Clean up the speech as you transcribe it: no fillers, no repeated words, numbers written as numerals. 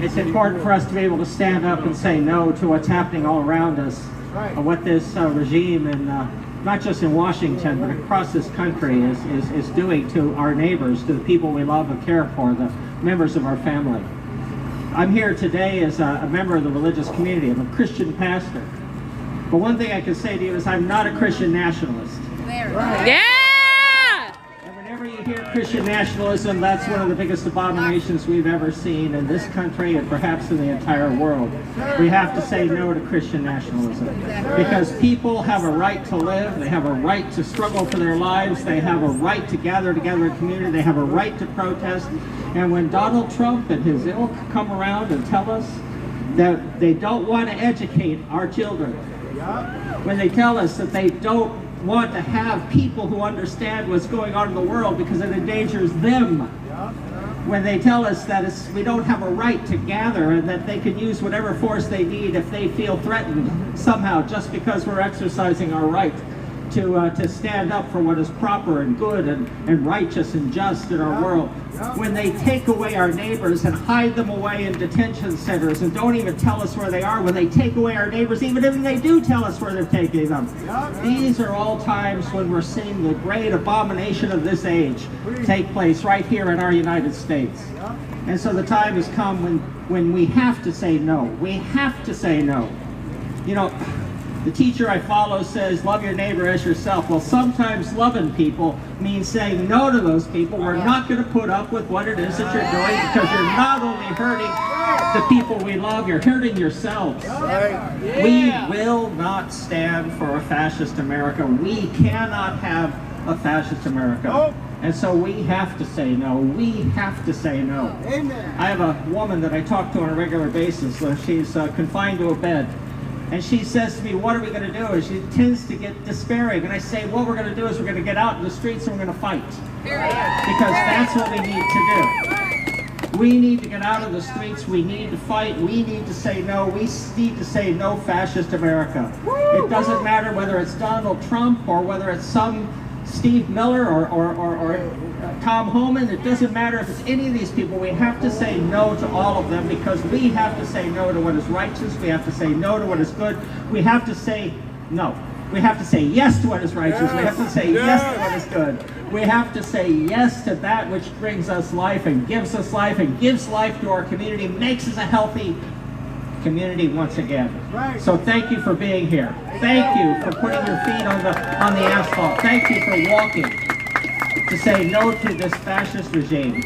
it's important for us to be able to stand up and say no to what's happening all around us, what this regime, and not just in Washington, but across this country is doing to our neighbors, to the people we love and care for, the members of our family. I'm here today as a member of the religious community. I'm a Christian pastor. But one thing I can say to you is I'm not a Christian nationalist. Yeah! And whenever you hear Christian nationalism, that's one of the biggest abominations we've ever seen in this country and perhaps in the entire world. We have to say no to Christian nationalism. Because people have a right to live, they have a right to struggle for their lives, they have a right to gather together in community, they have a right to protest. And when Donald Trump and his ilk come around and tell us that they don't want to educate our children, when they tell us that they don't want to have people who understand what's going on in the world because it endangers them, when they tell us that we don't have a right to gather and that they can use whatever force they need if they feel threatened somehow just because we're exercising our right to stand up for what is proper and good and righteous and just in our world, when they take away our neighbors and hide them away in detention centers and don't even tell us where they are, when they take away our neighbors, even if they do tell us where they're taking them. These are all times when we're seeing the great abomination of this age take place right here in our United States. And so the time has come when we have to say no. We have to say no. You know, the teacher I follow says, love your neighbor as yourself. Well, sometimes loving people means saying no to those people. We're not going to put up with what it is that you're doing because you're not only hurting the people we love, you're hurting yourselves. We will not stand for a fascist America. We cannot have a fascist America. And so we have to say no. We have to say no. I have a woman that I talk to on a regular basis. She's confined to a bed. And she says to me, what are we going to do? And she tends to get despairing. And I say, what we're going to do is we're going to get out in the streets and we're going to fight. Because that's what we need to do. We need to get out of the streets. We need to fight. We need to say no. We need to say no fascist America. It doesn't matter whether it's Donald Trump or whether it's some Steve Miller or Tom Homan. It doesn't matter if it's any of these people. We have to say no to all of them because we have to say no to what is righteous. We have to say no to what is good. We have to say no. We have to say yes to what is righteous. We have to say yes to what is good. We have to say yes to that which brings us life and gives us life and gives life to our community, makes us a healthy community once again. So thank you for being here. Thank you for putting your feet on the asphalt. Thank you for walking to say no to this fascist regime.